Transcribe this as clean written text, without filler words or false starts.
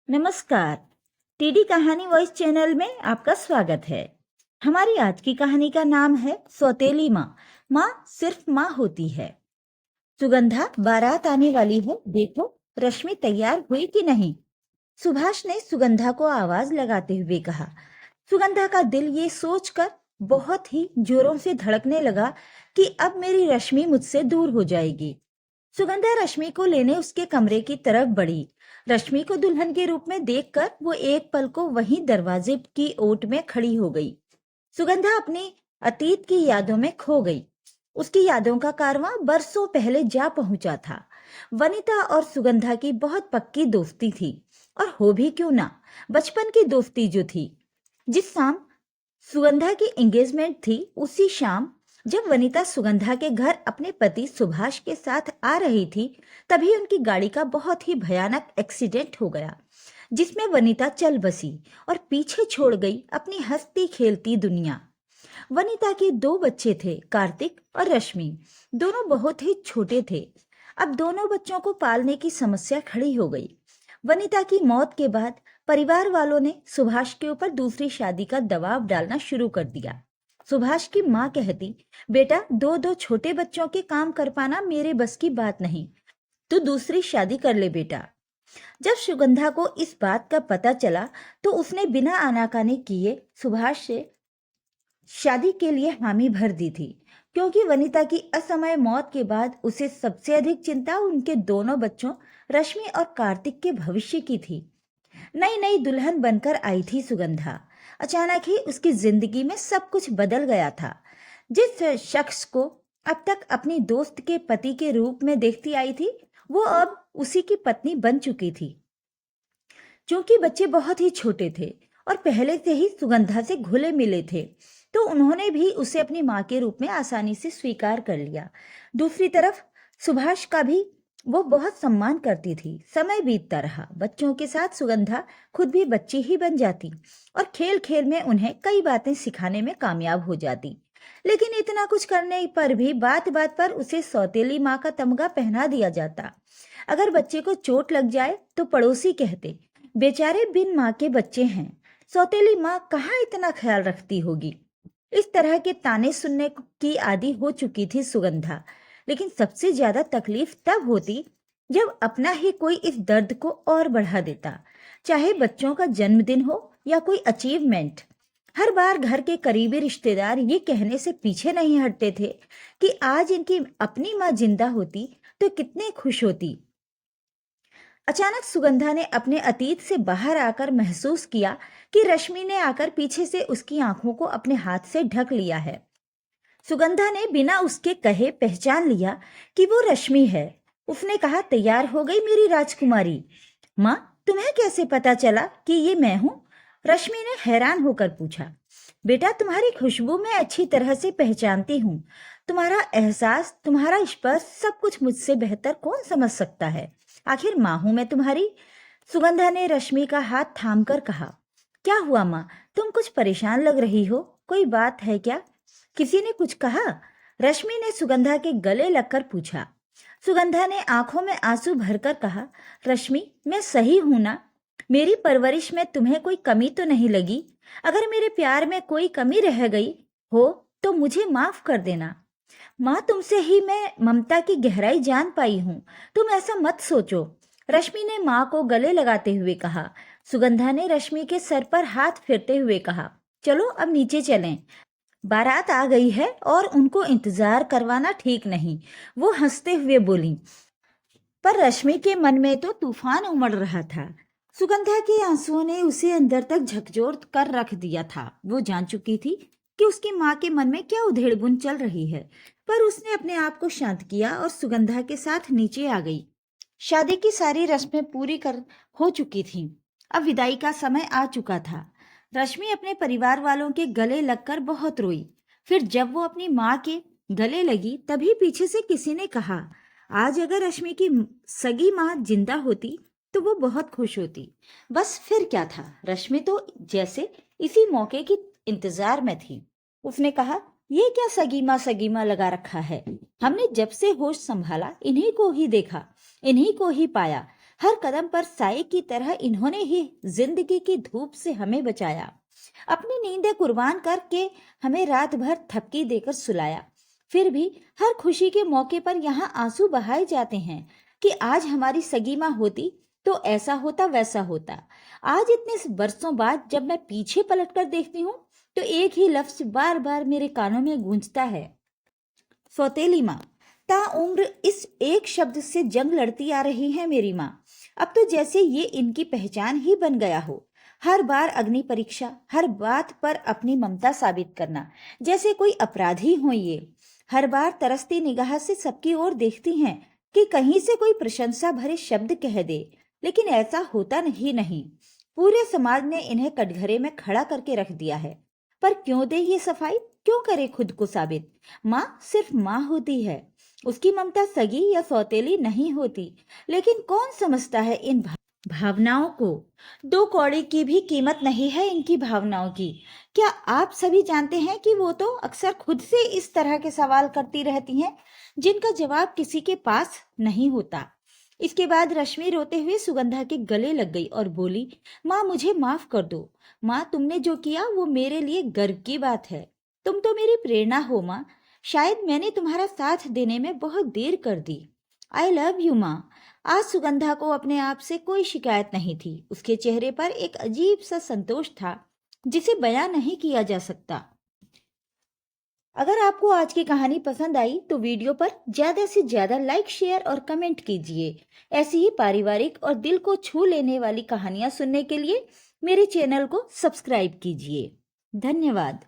नमस्कार। टीडी कहानी voice channel में आपका स्वागत है। हमारी आज की कहानी का नाम है सौतेली माँ। माँ सिर्फ माँ होती है। सुगंधा, बारात आने वाली है, देखो रश्मि तैयार हुई कि नहीं। सुभाष ने सुगंधा को आवाज लगाते हुए कहा। सुगंधा का दिल ये सोचकर बहुत ही जोरों से धड़कने लगा कि अब मेरी रश्मि मुझसे दूर हो जाएगी। सुगंधा रश्मि को लेने उसके कमरे की तरफ बढ़ी। रश्मि को दुल्हन के रूप में देखकर वो एक पल को वहीं दरवाजे की ओट में खड़ी हो गई। सुगंधा अपनी अतीत की यादों में खो गई। उसकी यादों का कारवां बरसों पहले जा पहुंचा था। वनिता और सुगंधा की बहुत पक्की दोस्ती थी, और हो भी क्यों ना, बचपन की दोस्ती जो थी। जिस शाम सुगंधा की एंगेजमेंट थी, उसी शाम जब वनिता सुगंधा के घर अपने पति सुभाष के साथ आ रही थी, तभी उनकी गाड़ी का बहुत ही भयानक एक्सीडेंट हो गया, जिसमें वनिता चल बसी और पीछे छोड़ गई अपनी हंसती खेलती दुनिया। वनिता के 2 बच्चे थे, कार्तिक और रश्मि। दोनों बहुत ही छोटे थे। अब दोनों बच्चों को पालने की समस्या खड़ी हो गई। वनिता की मौत के बाद परिवार वालों ने सुभाष के ऊपर दूसरी शादी का दबाव डालना शुरू कर दिया। सुभाष की माँ कहती, बेटा 2-2 छोटे बच्चों के काम कर पाना मेरे बस की बात नहीं, तू दूसरी शादी कर ले बेटा। जब सुगंधा को इस बात का पता चला तो उसने बिना आनाकानी किए सुभाष से शादी के लिए हामी भर दी थी, क्योंकि वनिता की असमय मौत के बाद उसे सबसे अधिक चिंता उनके दोनों बच्चों रश्मि और कार्तिक के भविष्य की थी। नई नई दुल्हन बनकर आई थी सुगंधा। अचानक ही उसकी जिंदगी में सब कुछ बदल गया था। जिस शख्स को अब तक अपनी दोस्त के पति के रूप में देखती आई थी, वो अब उसी की पत्नी बन चुकी थी। क्योंकि बच्चे बहुत ही छोटे थे और पहले से ही सुगंधा से घुले मिले थे, तो उन्होंने भी उसे अपनी माँ के रूप में आसानी से स्वीकार कर लिया। दूसरी तरफ सुभाष का भी वो बहुत सम्मान करती थी। समय बीतता रहा, बच्चों के साथ सुगंधा खुद भी बच्ची ही बन जाती और खेल खेल में उन्हें कई बातें सिखाने में कामयाब हो जाती। लेकिन इतना कुछ करने पर भी बात बात पर उसे सौतेली माँ का तमगा पहना दिया जाता। अगर बच्चे को चोट लग जाए तो पड़ोसी कहते, बेचारे बिन माँ के बच्चे हैं, सौतेली माँ कहाँ इतना ख्याल रखती होगी। इस तरह के ताने सुनने की आदी हो चुकी थी सुगंधा। लेकिन सबसे ज्यादा तकलीफ तब होती जब अपना ही कोई इस दर्द को और बढ़ा देता, चाहे बच्चों का जन्मदिन हो या कोई अचीवमेंट। हर बार घर के करीबी रिश्तेदार ये कहने से पीछे नहीं हटते थे कि आज इनकी अपनी माँ जिंदा होती तो कितने खुश होती। अचानक सुगंधा ने अपने अतीत से बाहर आकर महसूस किया कि रश्मि ने आकर पीछे से उसकी आंखों को अपने हाथ से ढक लिया है। सुगंधा ने बिना उसके कहे पहचान लिया कि वो रश्मि है। उसने कहा, तैयार हो गई मेरी राजकुमारी? माँ, तुम्हें कैसे पता चला कि ये मैं हूँ? रश्मि ने हैरान होकर पूछा। बेटा, तुम्हारी खुशबू मैं अच्छी तरह से पहचानती हूँ। तुम्हारा एहसास, तुम्हारा स्पर्श, सब कुछ मुझसे बेहतर कौन समझ सकता है। आखिर माँ हूं मैं तुम्हारी। सुगंधा ने रश्मि का हाथ थामकर कहा। क्या हुआ माँ, तुम कुछ परेशान लग रही हो, कोई बात है क्या? किसी ने कुछ कहा? रश्मि ने सुगंधा के गले लगकर पूछा। सुगंधा ने आंखों में आंसू भरकर कहा, रश्मि, मैं सही हूं ना? मेरी परवरिश में तुम्हें कोई कमी तो नहीं लगी? अगर मेरे प्यार में कोई कमी रह गई हो तो मुझे माफ कर देना। माँ, तुमसे ही मैं ममता की गहराई जान पाई हूँ, तुम ऐसा मत सोचो। रश्मि ने माँ को गले लगाते हुए कहा। सुगंधा ने रश्मि के सर पर हाथ फेरते हुए कहा, चलो अब नीचे चलें, बारात आ गई है और उनको इंतजार करवाना ठीक नहीं। वो हंसते हुए बोली। पर रश्मि के मन में तो तूफान उमड़ रहा था। सुगंधा के आंसुओं ने उसे अंदर तक झकझोर कर रख दिया था। वो जान चुकी थी कि उसकी माँ के मन में क्या उधेड़बुन चल रही है, पर उसने अपने आप को शांत किया और सुगंधा के साथ नीचे आ गई। शादी की सारी रस्में पूरी कर हो चुकी थीं। अब विदाई का समय आ चुका था। रश्मि अपने परिवार वालों के गले लगकर बहुत रोई। फिर जब वो अपनी माँ के गले लगी, तभी पीछे से किसी ने कहा, आज अगर रश्मि की सगी माँ जिंदा होती तो वो बहुत खुश होती। बस फिर क्या था, रश्मि तो जैसे इसी मौके की इंतजार में थी। उसने कहा, ये क्या सगी माँ लगा रखा है? हमने जब से होश संभाला इन्हीं को ही देखा, इन्हीं को ही पाया। हर कदम पर साए की तरह इन्होंने ही जिंदगी की धूप से हमें बचाया। अपनी नींदें कुर्बान करके हमें रात भर थपकी देकर सुलाया। फिर भी हर खुशी के मौके पर यहाँ आंसू बहाए जाते हैं कि आज हमारी सगी माँ होती तो ऐसा होता वैसा होता। आज इतने वर्षों बाद जब मैं पीछे पलटकर देखती हूँ तो एक ही लफ्ज बार बार मेरे कानों में गूंजता है, सौतेली माँ। ताउम्र इस एक शब्द से जंग लड़ती आ रही है मेरी माँ। अब तो जैसे ये इनकी पहचान ही बन गया हो। हर बार अग्नि परीक्षा, हर बात पर अपनी ममता साबित करना, जैसे कोई अपराधी हो ये। हर बार तरसती निगाह से सबकी ओर देखती हैं कि कहीं से कोई प्रशंसा भरे शब्द कह दे, लेकिन ऐसा होता नहीं। पूरे समाज ने इन्हें कटघरे में खड़ा करके रख दिया है। पर क्यों दे ये सफाई, क्यों करे खुद को साबित? माँ सिर्फ माँ होती है, उसकी ममता सगी या सौतेली नहीं होती। लेकिन कौन समझता है इन भावनाओं को? 2 कौड़ी की भी कीमत नहीं है इनकी भावनाओं की। क्या आप सभी जानते हैं कि वो तो अक्सर खुद से इस तरह के सवाल करती रहती हैं जिनका जवाब किसी के पास नहीं होता। इसके बाद रश्मि रोते हुए सुगंधा के गले लग गई और बोली, माँ मुझे माफ कर दो। माँ तुमने जो किया वो मेरे लिए गर्व की बात है। तुम तो मेरी प्रेरणा हो माँ। शायद मैंने तुम्हारा साथ देने में बहुत देर कर दी। आई लव यू माँ। आज सुगंधा को अपने आप से कोई शिकायत नहीं थी। उसके चेहरे पर एक अजीब सा संतोष था जिसे बयां नहीं किया जा सकता। अगर आपको आज की कहानी पसंद आई तो वीडियो पर ज्यादा से ज्यादा लाइक, शेयर और कमेंट कीजिए। ऐसी ही पारिवारिक और दिल को छू लेने वाली कहानियां सुनने के लिए मेरे चैनल को सब्सक्राइब कीजिए। धन्यवाद।